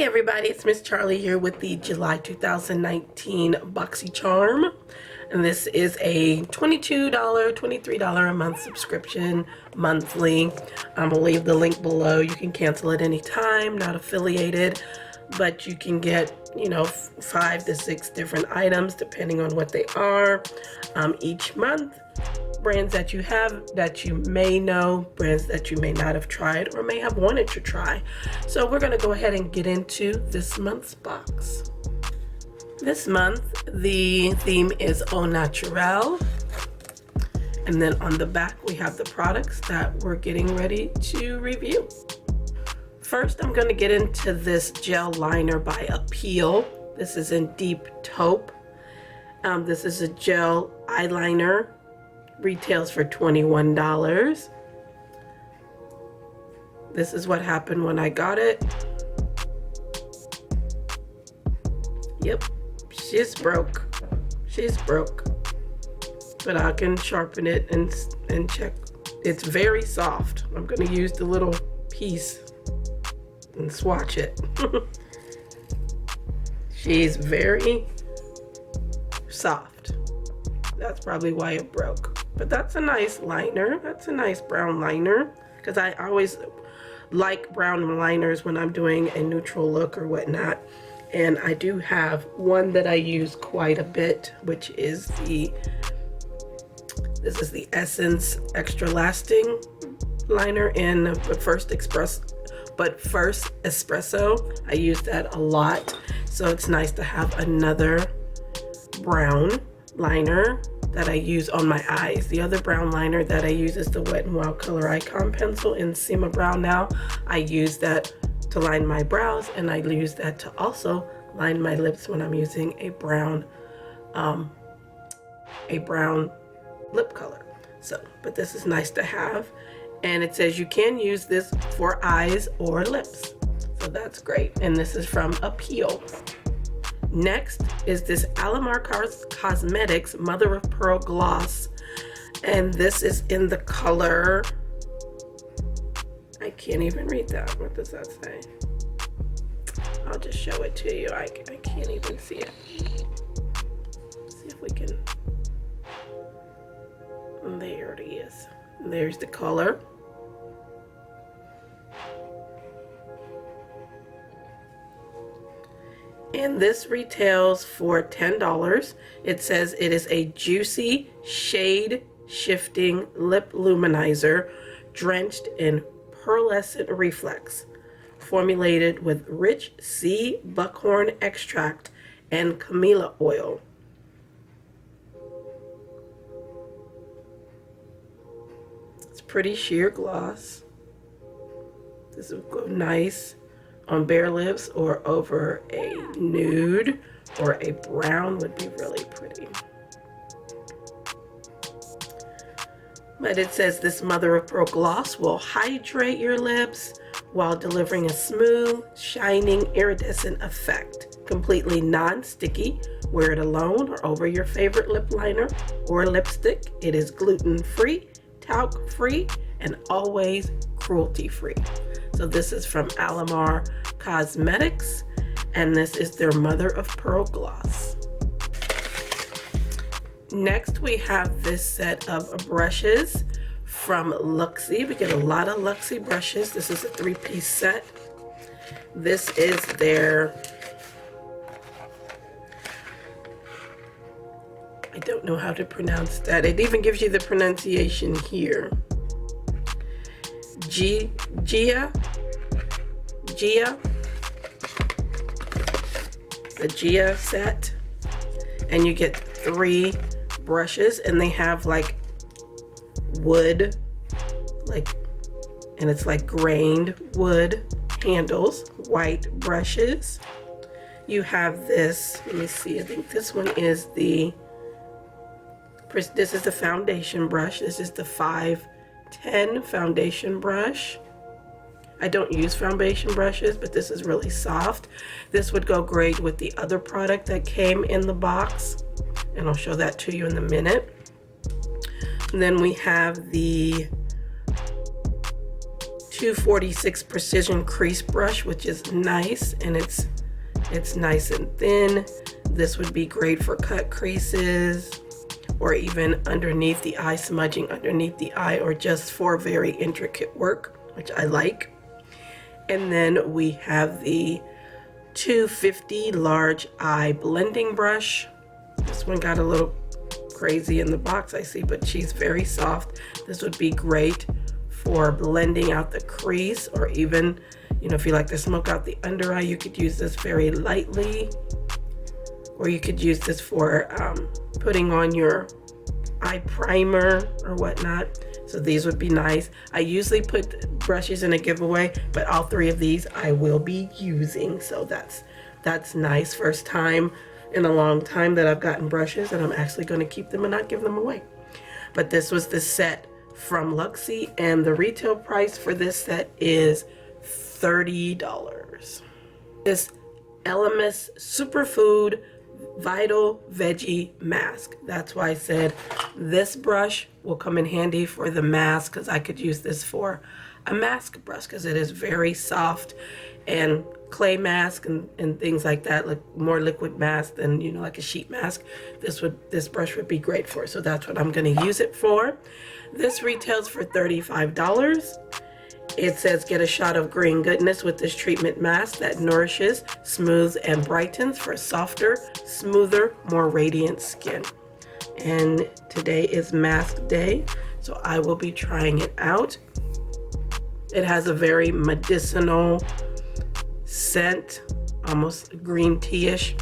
everybody, it's Miss Charlie here with the July 2019 Boxycharm, and this is a $22, $23 a month subscription monthly. I'm gonna leave the link below. You can cancel at any time, not affiliated, but you can get 5 to 6 different items depending on what they are each month. Brands that you have that you may know, brands that you may not have tried or may have wanted to try. So we're going to go ahead and get into this month's box. This month the theme is Au Naturel, and then on the back we have the products that we're getting ready to review. First, I'm going to get into this gel liner by Appeal. This is in Deep Taupe. This is a gel eyeliner. Retails for $21. This is what happened when I got it. Yep, she's broke. She's broke. But I can sharpen it and check. It's very soft. I'm gonna use the little piece and swatch it. She's very soft. That's probably why it broke. But that's a nice liner. That's a nice brown liner, because I always like brown liners when I'm doing a neutral look or whatnot. And I do have one that I use quite a bit, which is this is the Essence Extra Lasting liner in First Espresso. I use that a lot, so it's nice to have another brown liner that I use on my eyes. The other brown liner that I use is the Wet n Wild Color Icon pencil in Sema Brown now. I use that to line my brows, and I use that to also line my lips when I'm using a brown lip color. So, but this is nice to have, and it says you can use this for eyes or lips, so that's great. And this is from Appeal. Next is this Alamar Cosmetics Mother of Pearl Gloss, and this is in the color, I can't even read that. What does that say? I'll just show it to you. I can't even see it. Let's see if we can. There it is. There's the color. And this retails for $10. It says it is a juicy, shade shifting lip luminizer drenched in pearlescent reflex, formulated with rich sea buckhorn extract and camellia oil. It's pretty sheer gloss. This will go nice on bare lips or over a nude, or a brown would be really pretty. But it says this Mother of Pearl gloss will hydrate your lips while delivering a smooth, shining, iridescent effect. Completely non-sticky. Wear it alone or over your favorite lip liner or lipstick. It is gluten-free, talc-free, and always cruelty-free. So this is from Alamar Cosmetics, and this is their Mother of Pearl gloss. Next, we have this set of brushes from Luxie. We get a lot of Luxie brushes. This is a 3-piece set. This is their, I don't know how to pronounce that. It even gives you the pronunciation here. The Gia set, and you get 3 brushes, and they have like wood, and it's like grained wood handles, white brushes. You have this, let me see, I think this one is this is the foundation brush. This is the 510 foundation brush. I don't use foundation brushes, but this is really soft. This would go great with the other product that came in the box, and I'll show that to you in a minute. And then we have the 246 precision crease brush, which is nice, and it's nice and thin. This would be great for cut creases or even underneath the eye, smudging underneath the eye, or just for very intricate work, which I like. And then we have the 250 large eye blending brush. This one got a little crazy in the box, I see, but she's very soft. This would be great for blending out the crease, or even, you know, if you like to smoke out the under eye, you could use this very lightly, or you could use this for putting on your eye primer or whatnot. So these would be nice. I usually put brushes in a giveaway, but all three of these I will be using, so that's nice. First time in a long time that I've gotten brushes, and I'm actually going to keep them and not give them away. But this was the set from Luxie, and the retail price for this set is $30. This Elemis Superfood Vital Veggie Mask. That's why I said this brush will come in handy for the mask, because I could use this for a mask brush, because it is very soft, and clay mask and things like that, like more liquid mask than, you know, like a sheet mask, this brush would be great for. So that's what I'm going to use it for. This retails for $35. It says get a shot of green goodness with this treatment mask that nourishes, smooths, and brightens for softer, smoother, more radiant skin. And today is mask day, so I will be trying it out. It has a very medicinal scent, almost green tea-ish.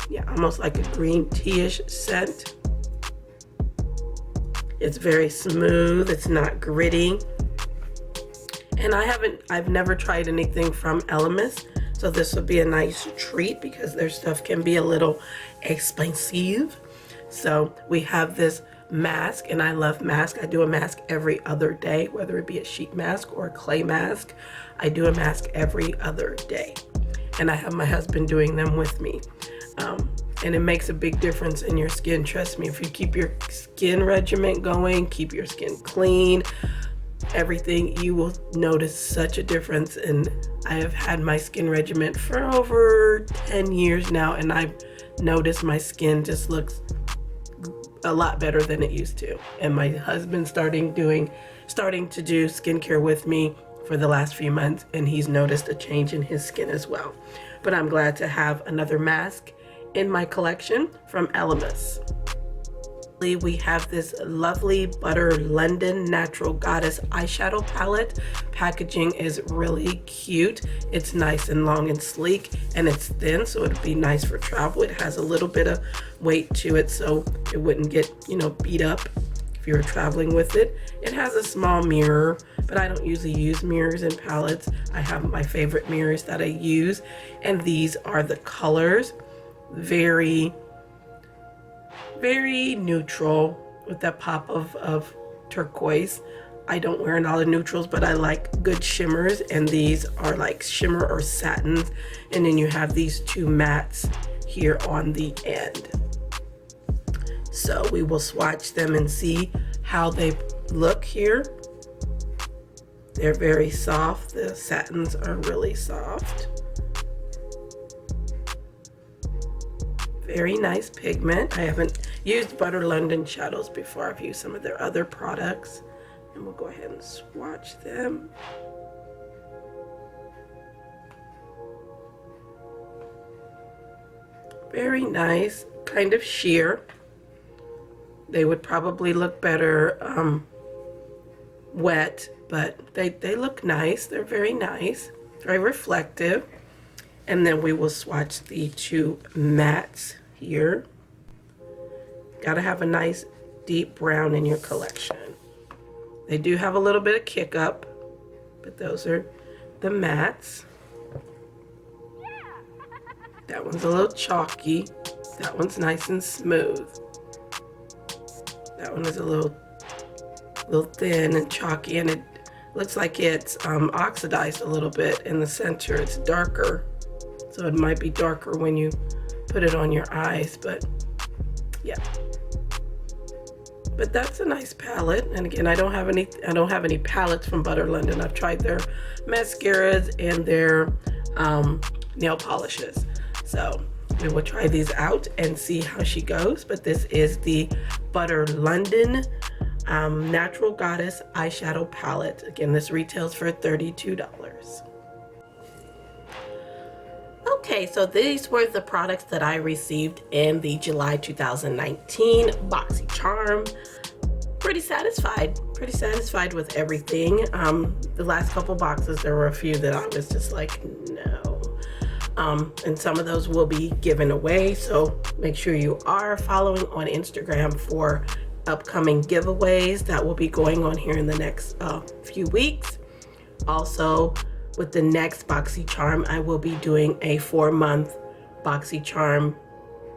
Yeah, almost like a green tea-ish scent. It's very smooth, it's not gritty. And I've never tried anything from Elemis, so this would be a nice treat, because their stuff can be a little expensive. So we have this mask, and I love mask. I do a mask every other day, whether it be a sheet mask or a clay mask. I do a mask every other day, and I have my husband doing them with me. And it makes a big difference in your skin. Trust me, if you keep your skin regimen going, keep your skin clean, everything, you will notice such a difference. And I have had my skin regimen for over 10 years now, and I've noticed my skin just looks a lot better than it used to. And my husband's starting to do skincare with me for the last few months, and he's noticed a change in his skin as well. But I'm glad to have another mask in my collection from Elemis. We have this lovely Butter London Natural Goddess eyeshadow palette. Packaging is really cute. It's nice and long and sleek, and it's thin, so it'd be nice for travel. It has a little bit of weight to it, so it wouldn't get, you know, beat up if you're traveling with it. It has a small mirror, but I don't usually use mirrors in palettes. I have my favorite mirrors that I use, and these are the colors. Very neutral with that pop of turquoise. I don't wear a lot of neutrals, but I like good shimmers, and these are like shimmer or satins. And then you have these two mattes here on the end. So we will swatch them and see how they look here. They're very soft. The satins are really soft. Very nice pigment. I haven't used Butter London shadows before. I've used some of their other products, and we'll go ahead and swatch them. Very nice, kind of sheer. They would probably look better wet, but they look nice. They're very nice, very reflective. And then we will swatch the two mattes here. Gotta have a nice deep brown in your collection. They do have a little bit of kick up, but those are the mattes. That one's a little chalky. That one's nice and smooth. That one is a little thin and chalky, and it looks like it's oxidized a little bit in the center. It's darker, so it might be darker when you put it on your eyes, but yeah. But that's a nice palette. And again, I don't have any palettes from Butter London. I've tried their mascaras and their nail polishes. So we will try these out and see how she goes. But this is the Butter London Natural Goddess eyeshadow palette. Again, this retails for $32. Okay, so these were the products that I received in the July 2019 Boxycharm. Pretty satisfied with everything. The last couple boxes, there were a few that I was just like, no. And some of those will be given away, so make sure you are following on Instagram for upcoming giveaways that will be going on here in the next few weeks. Also, with the next Boxycharm, I will be doing a 4-month Boxycharm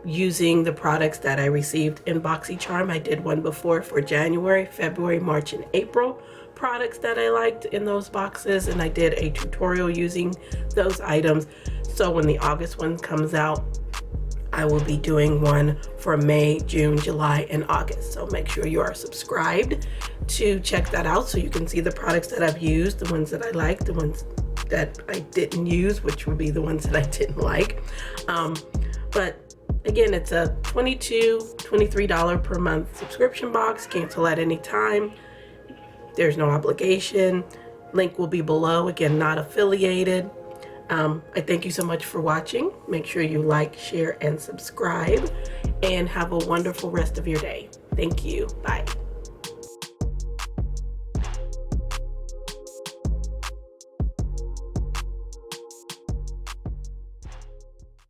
using the products that I received in Boxycharm. I did one before for January, February, March, and April products that I liked in those boxes, and I did a tutorial using those items. So when the August one comes out, I will be doing one for May, June, July, and August. So make sure you are subscribed to check that out so you can see the products that I've used, the ones that I like, the ones that I didn't use, which would be the ones that I didn't like. But again, it's a $22, $23 per month subscription box. Cancel at any time. There's no obligation. Link will be below. Again, not affiliated. I thank you so much for watching. Make sure you like, share, and subscribe, and have a wonderful rest of your day. Thank you. Bye.